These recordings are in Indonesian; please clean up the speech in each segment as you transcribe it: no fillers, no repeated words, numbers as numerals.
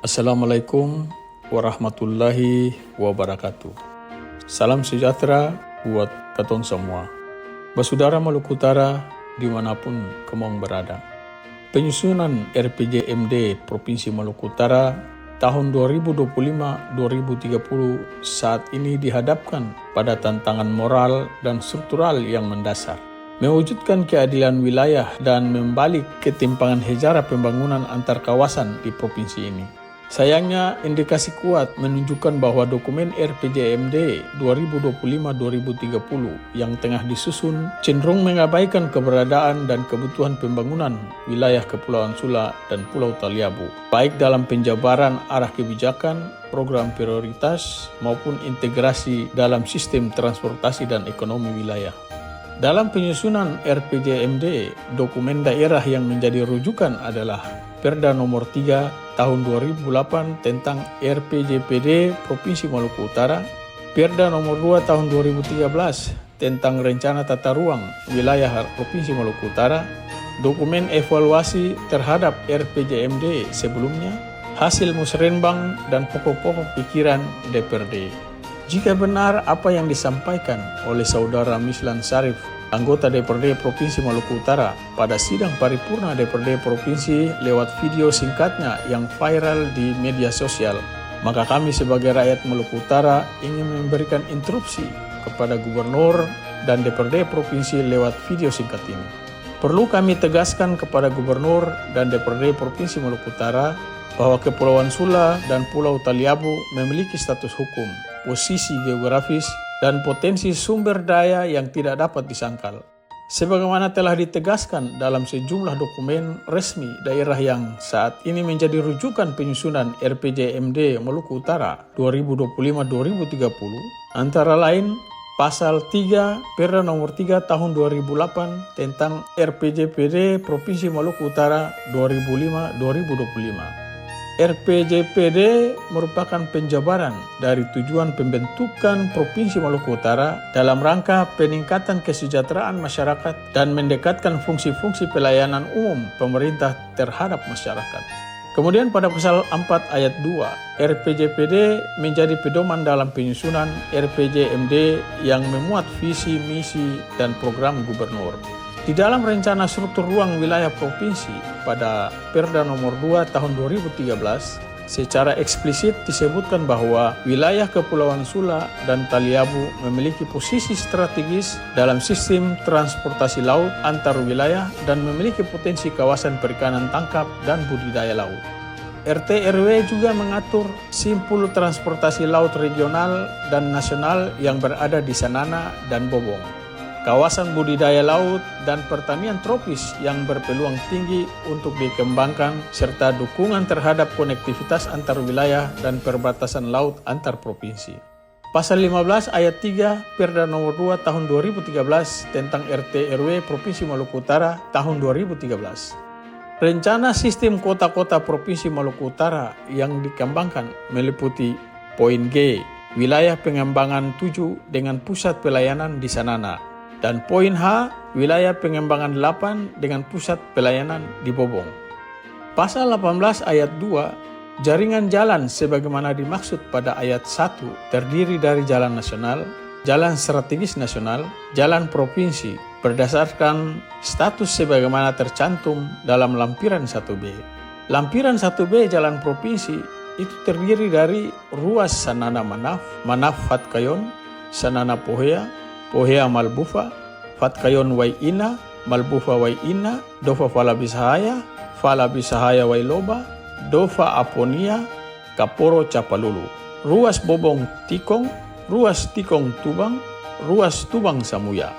Assalamualaikum warahmatullahi wabarakatuh. Salam sejahtera buat katong semua. Basudara Maluku Utara dimanapun kemong berada. Penyusunan RPJMD Provinsi Maluku Utara tahun 2025-2030 saat ini dihadapkan pada tantangan moral dan struktural yang mendasar. Mewujudkan keadilan wilayah dan membalik ketimpangan hejara pembangunan antar kawasan di provinsi ini. Sayangnya, indikasi kuat menunjukkan bahwa dokumen RPJMD 2025-2030 yang tengah disusun cenderung mengabaikan keberadaan dan kebutuhan pembangunan wilayah Kepulauan Sula dan Pulau Taliabu, baik dalam penjabaran arah kebijakan, program prioritas, maupun integrasi dalam sistem transportasi dan ekonomi wilayah. Dalam penyusunan RPJMD, dokumen daerah yang menjadi rujukan adalah Perda Nomor 3 Tahun 2008 tentang RPJPD Provinsi Maluku Utara, Perda Nomor 2 Tahun 2013 tentang Rencana Tata Ruang Wilayah Provinsi Maluku Utara, dokumen evaluasi terhadap RPJMD sebelumnya, hasil musrenbang dan pokok-pokok pikiran DPRD. Jika benar apa yang disampaikan oleh Saudara Mislan Sarif, anggota DPRD Provinsi Maluku Utara, pada sidang paripurna DPRD Provinsi lewat video singkatnya yang viral di media sosial, maka kami sebagai rakyat Maluku Utara ingin memberikan instruksi kepada Gubernur dan DPRD Provinsi lewat video singkat ini. Perlu kami tegaskan kepada Gubernur dan DPRD Provinsi Maluku Utara bahwa Kepulauan Sula dan Pulau Taliabu memiliki status hukum, posisi geografis, dan potensi sumber daya yang tidak dapat disangkal. Sebagaimana telah ditegaskan dalam sejumlah dokumen resmi daerah yang saat ini menjadi rujukan penyusunan RPJMD Maluku Utara 2025-2030, antara lain Pasal 3 Perda Nomor 3 Tahun 2008 tentang RPJPD Provinsi Maluku Utara 2005-2025. RPJPD merupakan penjabaran dari tujuan pembentukan Provinsi Maluku Utara dalam rangka peningkatan kesejahteraan masyarakat dan mendekatkan fungsi-fungsi pelayanan umum pemerintah terhadap masyarakat. Kemudian pada pasal 4 ayat 2, RPJPD menjadi pedoman dalam penyusunan RPJMD yang memuat visi, misi, dan program gubernur. Di dalam rencana struktur ruang wilayah provinsi pada Perda Nomor 2 Tahun 2013, secara eksplisit disebutkan bahwa wilayah Kepulauan Sula dan Taliabu memiliki posisi strategis dalam sistem transportasi laut antar wilayah dan memiliki potensi kawasan perikanan tangkap dan budidaya laut. RT/RW juga mengatur simpul transportasi laut regional dan nasional yang berada di Sanana dan Bobong, kawasan budidaya laut dan pertanian tropis yang berpeluang tinggi untuk dikembangkan, serta dukungan terhadap konektivitas antar wilayah dan perbatasan laut antar provinsi. Pasal 15 ayat 3 Perda Nomor 2 Tahun 2013 tentang RT/RW Provinsi Maluku Utara tahun 2013. Rencana sistem kota-kota Provinsi Maluku Utara yang dikembangkan meliputi poin G, wilayah pengembangan 7 dengan pusat pelayanan di Sanana, dan poin H, wilayah pengembangan 8 dengan pusat pelayanan di Bobong. Pasal 18 ayat 2, jaringan jalan sebagaimana dimaksud pada ayat 1 terdiri dari jalan nasional, jalan strategis nasional, jalan provinsi berdasarkan status sebagaimana tercantum dalam lampiran 1B. Lampiran 1B jalan provinsi itu terdiri dari ruas Sanana Manaf, Manaf Fatkayon, Sanana Pohea, Pohea Malbufa, Fatkayon Waiina, Malbufa Waiina, Dofa Falabisahaya, Falabisahaya Wailoba, Dofa Aponia, Kaporo Capalulu, ruas Bobong Tikong, ruas Tikong Tubang, ruas Tubang Samuya.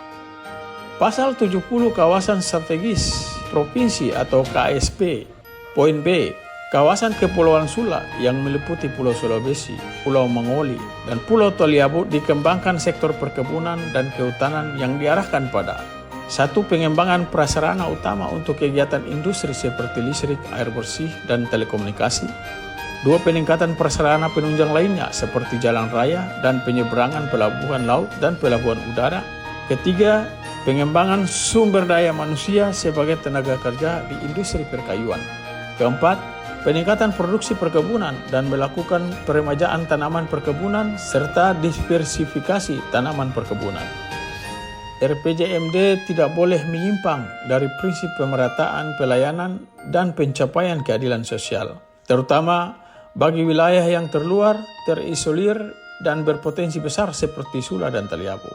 Pasal 70 Kawasan Strategis Provinsi atau KSP, poin B, kawasan Kepulauan Sula yang meliputi Pulau Sulawesi, Pulau Mangoli, dan Pulau Taliabu dikembangkan sektor perkebunan dan kehutanan yang diarahkan pada 1. Pengembangan prasarana utama untuk kegiatan industri seperti listrik, air bersih, dan telekomunikasi. 2. Peningkatan prasarana penunjang lainnya seperti jalan raya dan penyeberangan pelabuhan laut dan pelabuhan udara. 3. Pengembangan sumber daya manusia sebagai tenaga kerja di industri perkayuan. 4. peningkatan produksi perkebunan dan melakukan peremajaan tanaman perkebunan serta diversifikasi tanaman perkebunan. RPJMD tidak boleh menyimpang dari prinsip pemerataan pelayanan dan pencapaian keadilan sosial, terutama bagi wilayah yang terluar, terisolir, dan berpotensi besar seperti Sula dan Taliabu.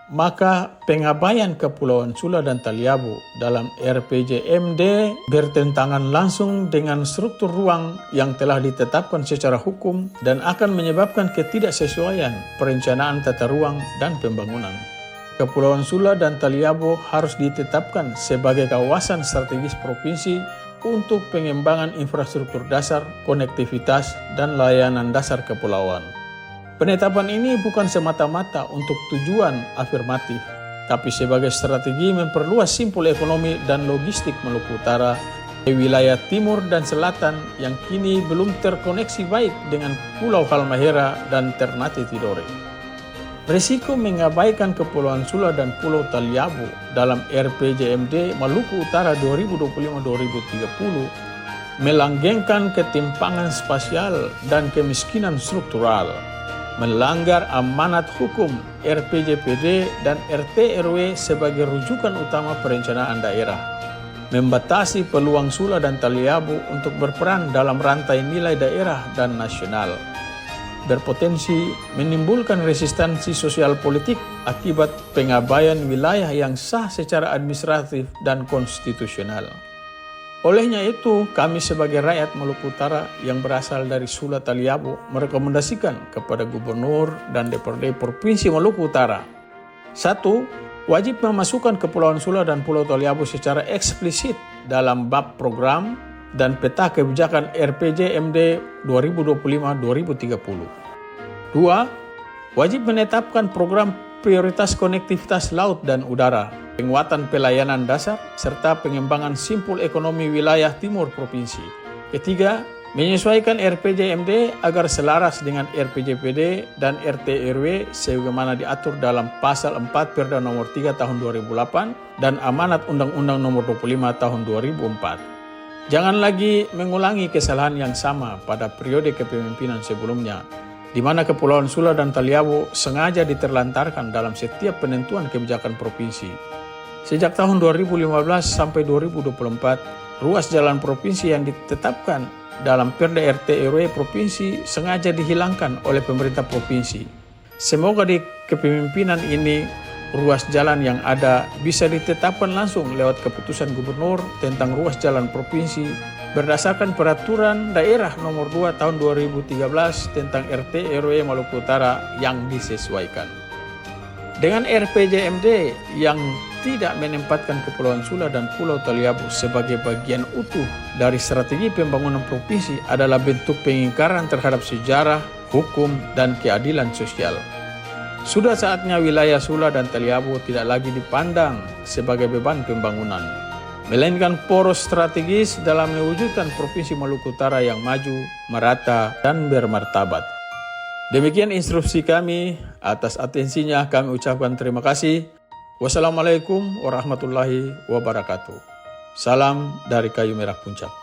Maka pengabaian Kepulauan Sula dan Taliabu dalam RPJMD bertentangan langsung dengan struktur ruang yang telah ditetapkan secara hukum dan akan menyebabkan ketidaksesuaian perencanaan tata ruang dan pembangunan. Kepulauan Sula dan Taliabu harus ditetapkan sebagai kawasan strategis provinsi untuk pengembangan infrastruktur dasar, konektivitas, dan layanan dasar kepulauan. Penetapan ini bukan semata-mata untuk tujuan afirmatif, tapi sebagai strategi memperluas simpul ekonomi dan logistik Maluku Utara di wilayah timur dan selatan yang kini belum terkoneksi baik dengan Pulau Halmahera dan Ternate Tidore. Risiko mengabaikan Kepulauan Sula dan Pulau Taliabu dalam RPJMD Maluku Utara 2025-2030 melanggengkan ketimpangan spasial dan kemiskinan struktural, melanggar amanat hukum RPJPD dan RT RW sebagai rujukan utama perencanaan daerah, membatasi peluang Sula dan Taliabu untuk berperan dalam rantai nilai daerah dan nasional, berpotensi menimbulkan resistensi sosial politik akibat pengabaian wilayah yang sah secara administratif dan konstitusional. Olehnya itu, kami sebagai rakyat Maluku Utara yang berasal dari Sula Taliabu merekomendasikan kepada Gubernur dan DPRD Provinsi Maluku Utara. 1. Wajib memasukkan Kepulauan Sula dan Pulau Taliabu secara eksplisit dalam bab program dan peta kebijakan RPJMD 2025-2030. 2. Wajib menetapkan program prioritas konektivitas laut dan udara, penguatan pelayanan dasar, serta pengembangan simpul ekonomi wilayah timur provinsi. 3. Menyesuaikan RPJMD agar selaras dengan RPJPD dan RT RW sebagaimana diatur dalam Pasal 4 Perda Nomor 3 Tahun 2008 dan Amanat Undang-Undang Nomor 25 Tahun 2004. Jangan lagi mengulangi kesalahan yang sama pada periode kepemimpinan sebelumnya, di mana Kepulauan Sula dan Taliabu sengaja diterlantarkan dalam setiap penentuan kebijakan provinsi. Sejak tahun 2015 sampai 2024, ruas jalan provinsi yang ditetapkan dalam Perda RT RW provinsi sengaja dihilangkan oleh pemerintah provinsi. Semoga di kepemimpinan ini, ruas jalan yang ada bisa ditetapkan langsung lewat keputusan gubernur tentang ruas jalan provinsi berdasarkan peraturan daerah nomor 2 tahun 2013 tentang RT RW Maluku Utara yang disesuaikan. Dengan RPJMD yang tidak menempatkan Kepulauan Sula dan Pulau Taliabu sebagai bagian utuh dari strategi pembangunan provinsi adalah bentuk pengingkaran terhadap sejarah, hukum, dan keadilan sosial. Sudah saatnya wilayah Sula dan Taliabu tidak lagi dipandang sebagai beban pembangunan, melainkan poros strategis dalam mewujudkan Provinsi Maluku Utara yang maju, merata, dan bermartabat. Demikian instruksi kami. Atas atensinya kami ucapkan terima kasih. Wassalamualaikum warahmatullahi wabarakatuh. Salam dari Kayu Merah Puncak.